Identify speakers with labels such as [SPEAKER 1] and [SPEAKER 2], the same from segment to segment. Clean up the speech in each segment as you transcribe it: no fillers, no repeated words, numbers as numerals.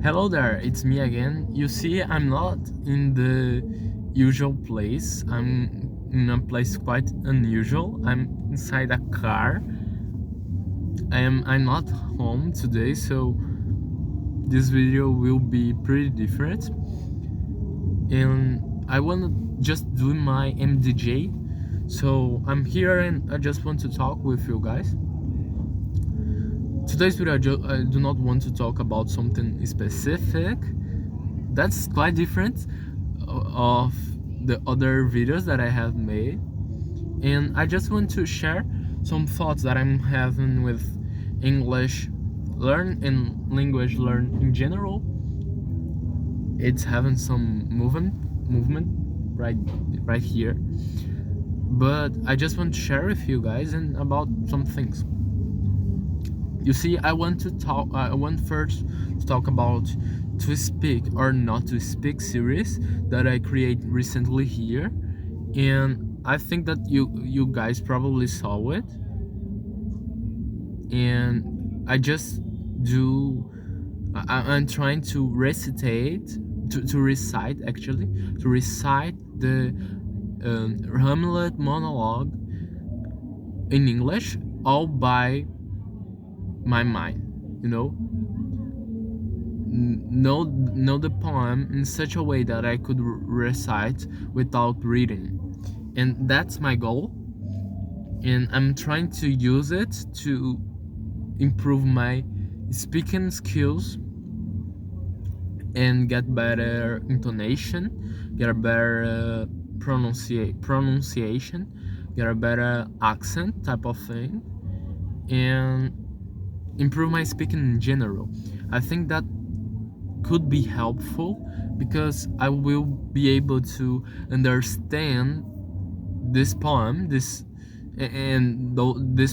[SPEAKER 1] Hello there, it's me again. You see, I'm not in the usual place. I'm in a place quite unusual. I'm inside a car. I'm not home today, so this video will be pretty different. And I wanna just do my MDJ. So I'm here and I just want to talk with you guys. Today's video, I do not want to talk about something specific. That's quite different of the other videos that I have made, and I just want to share some thoughts that I'm having with English learn and language learn in general. It's having some movement right here, but I just want to share with you guys and about some things. You see, I want first to talk about to speak or not to speak series that I create recently here, and I think that you guys probably saw it, and I'm trying to recite the Hamlet monologue in English all by my mind, know the poem in such a way that I could recite without reading, and that's my goal, and I'm trying to use it to improve my speaking skills and get better intonation, get a better pronunciation, get a better accent type of thing, and improve my speaking in general. I think that could be helpful because I will be able to understand this poem. This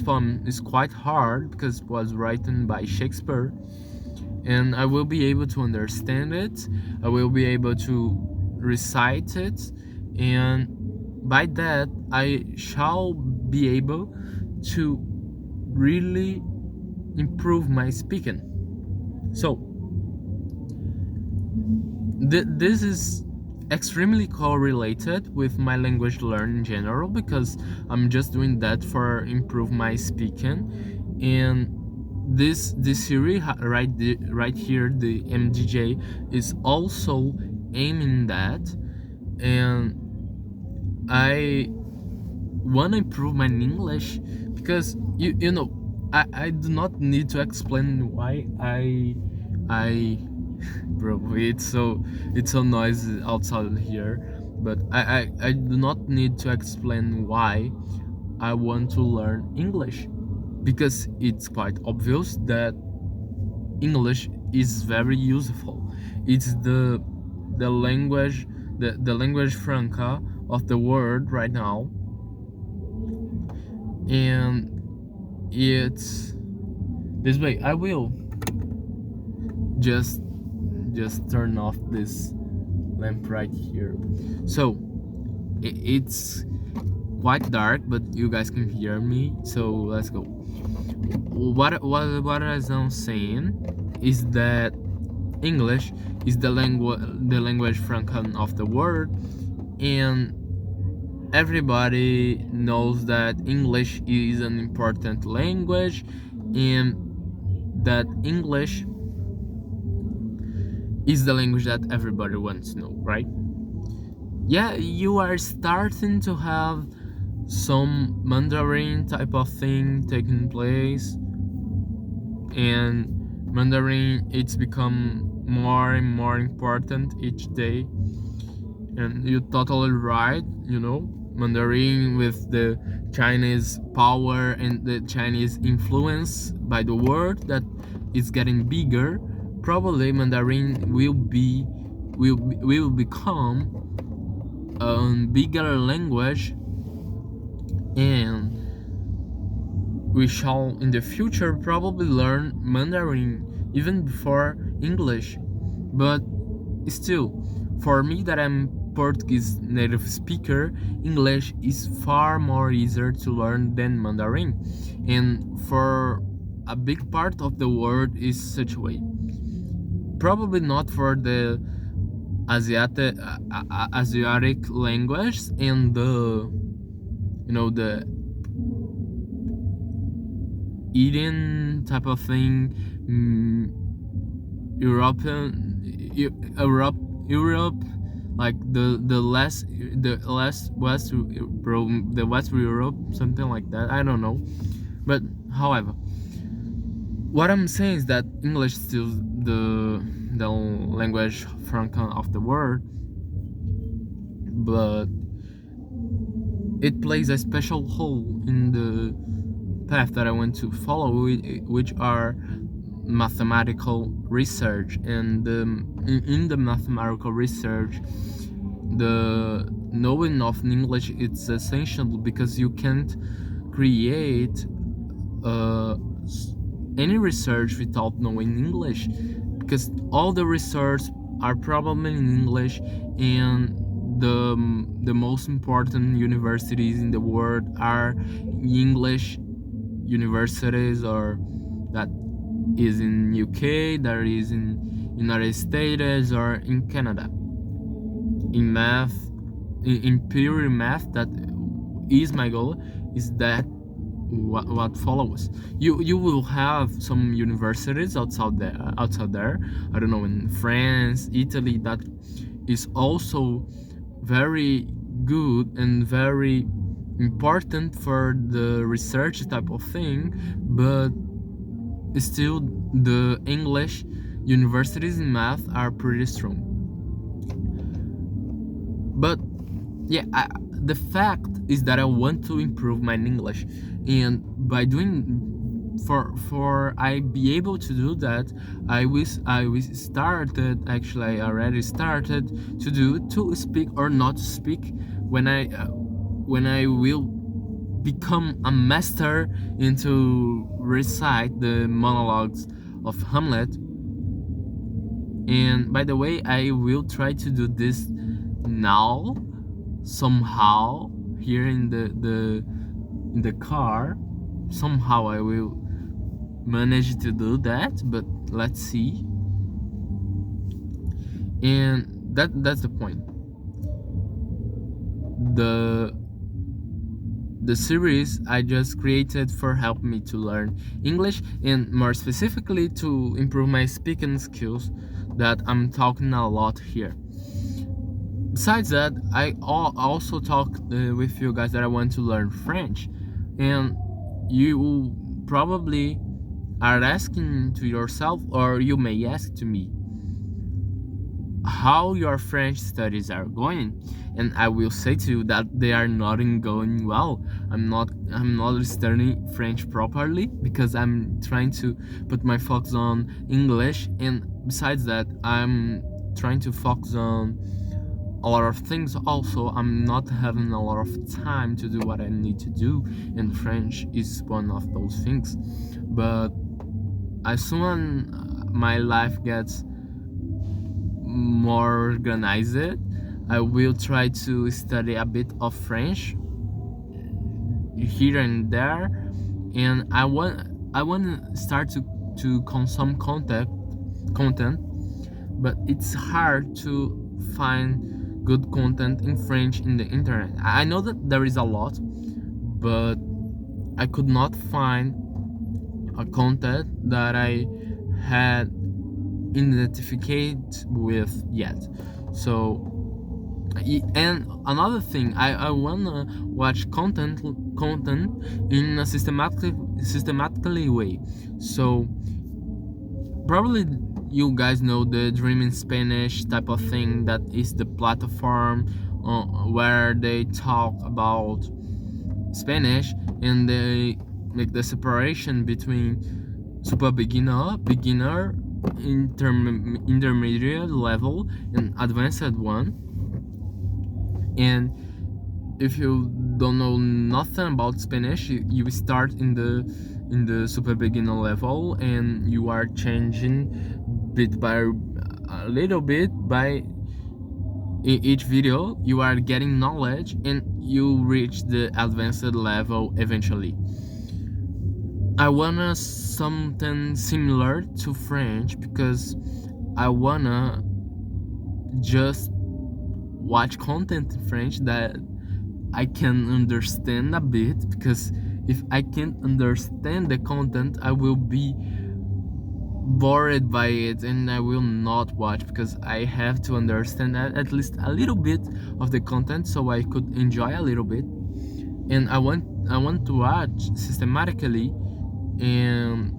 [SPEAKER 1] poem is quite hard because it was written by Shakespeare, and I will be able to understand it. I will be able to recite it, and by that I shall be able to really improve my speaking. So this is extremely correlated with my language learn in general, because I'm just doing that for improve my speaking, and this series right here, the MDJ, is also aiming that, and I want to improve my English because you know I do not need to explain why I bro, it's so noisy outside here, but I do not need to explain why I want to learn English, because it's quite obvious that English is very useful. It's the language, the language franca of the world right now, and it's this way. I will just turn off this lamp right here. So it's quite dark, but you guys can hear me, so let's go. What I'm saying is that English is the language franca of the world, and everybody knows that English is an important language, and that English is the language that everybody wants to know, right? Yeah, you are starting to have some Mandarin type of thing taking place, and Mandarin, it's become more and more important each day, and you're totally right. Mandarin, with the Chinese power and the Chinese influence by the world that is getting bigger, probably Mandarin will become a bigger language, and we shall in the future probably learn Mandarin even before English. But still, for me, that I'm Portuguese native speaker, English is far more easier to learn than Mandarin, and for a big part of the world is such a way. probably not for the Asiatic language and the the Indian type of thing, European, Europe, like the less the West Europe, something like that. I don't know, but however, what I'm saying is that English is still the language franca of the world, but it plays a special role in the path that I want to follow, which are mathematical research. And in the mathematical research, the knowing of English is essential, because you can't create uh, any research without knowing English, because all the research are probably in English, and the most important universities in the world are English universities, or that is in UK, that is in United States, or in Canada. In math, in pure math, that is my goal, is that what follows. You will have some universities outside there, I don't know, in France, Italy, that is also very good and very important for the research type of thing, but still the English universities in math are pretty strong. But yeah, the fact is that I want to improve my English, and by doing for I be able to do that, I already started to speak or not to speak, when I will become a master into recite the monologues of Hamlet. And by the way, I will try to do this now, somehow, here in the car. Somehow I will manage to do that, but let's see. And that's the point. The series I just created for help me to learn English, and more specifically to improve my speaking skills, that I'm talking a lot here. Besides that, I also talked with you guys that I want to learn French, and you probably are asking to yourself, or you may ask to me, how your French studies are going, and I will say to you that they are not going well. I'm not studying French properly, because I'm trying to put my focus on English, and besides that, I'm trying to focus on a lot of things. Also, I'm not having a lot of time to do what I need to do, and French is one of those things. But as soon as my life gets more organized, I will try to study a bit of French here and there, and I want to start to consume content, but it's hard to find good content in French in the internet. I know that there is a lot, but I could not find a content that I had identified with yet. So, and another thing, I wanna watch content in a systematically way. So probably you guys know the Dream in Spanish type of thing, that is the platform where they talk about Spanish, and they make the separation between super beginner, intermediate level, and advanced one. And if you don't know nothing about Spanish, you start in the super beginner level, and you are changing bit by a little bit by each video. You are getting knowledge, and you reach the advanced level eventually. I wanna something similar to French, because I wanna just watch content in French that I can understand a bit, because if I can't understand the content, I will be bored by it and I will not watch, because I have to understand at least a little bit of the content so I could enjoy a little bit. And I want to watch systematically, and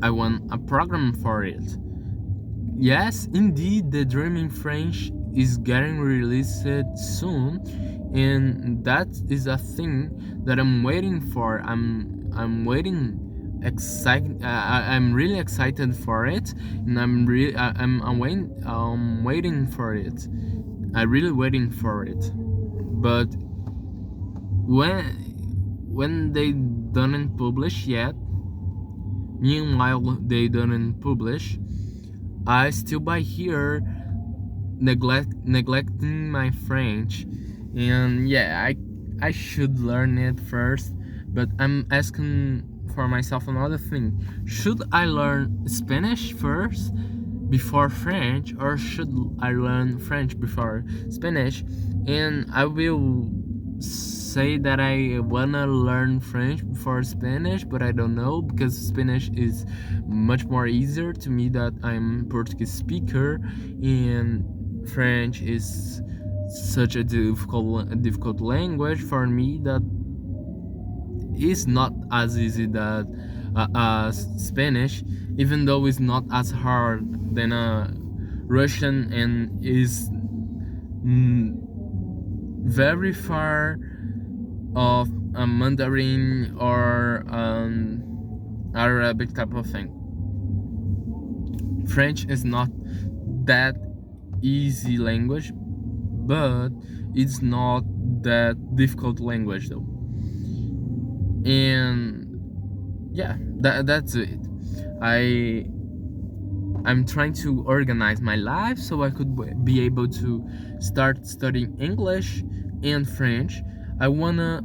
[SPEAKER 1] I want a program for it. Yes, indeed, the Dream in French is getting released soon, and that is a thing that I'm waiting for. I'm waiting. I'm really excited for it, and I'm waiting for it. I'm really waiting for it. But when they didn't publish yet, meanwhile they didn't publish, I still by here neglecting my French, and yeah, I should learn it first. But I'm asking for myself another thing: should I learn Spanish first before French, or should I learn French before Spanish? And I will say that I wanna learn French before Spanish, but I don't know, because Spanish is much more easier to me that I'm Portuguese speaker, and French is such a difficult language for me that is not as easy that as Spanish, even though it's not as hard than Russian, and is very far of a Mandarin or Arabic type of thing. French is not that easy language, but it's not that difficult language though. And yeah, that's it. I'm trying to organize my life so I could be able to start studying English and French. I wanna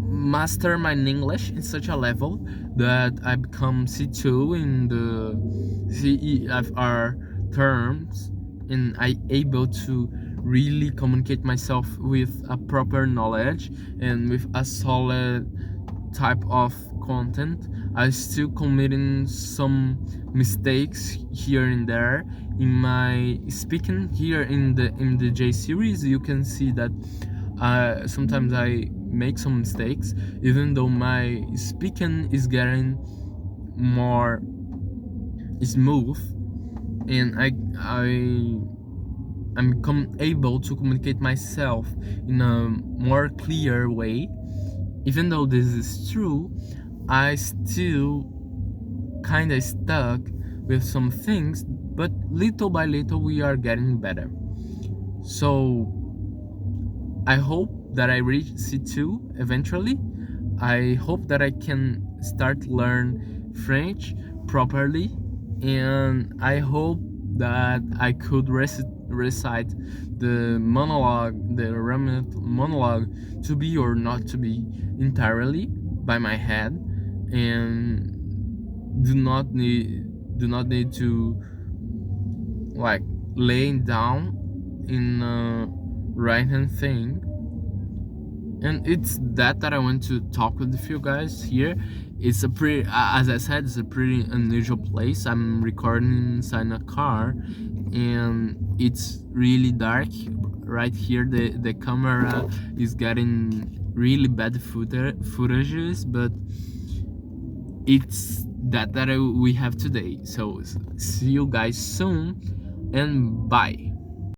[SPEAKER 1] master my English in such a level that I become C2 in the CEFR terms, and I able to really communicate myself with a proper knowledge and with a solid type of content. I still committing some mistakes here and there in my speaking. Here in the MDJ series, you can see that sometimes I make some mistakes, even though my speaking is getting more smooth, and I'm able to communicate myself in a more clear way. Even though this is true, I still kind of stuck with some things, but little by little we are getting better. So I hope that I reach C2 eventually. I hope that I can start learn French properly, and I hope that I could recite the monologue, the Ramet monologue, to be or not to be entirely by my head, and do not need to like laying down in a right hand thing. And it's that I want to talk with you guys here. It's a pretty, as I said, it's a pretty unusual place. I'm recording inside a car, and it's really dark right here. The camera is getting really bad footages, but it's that we have today. So see you guys soon, and bye.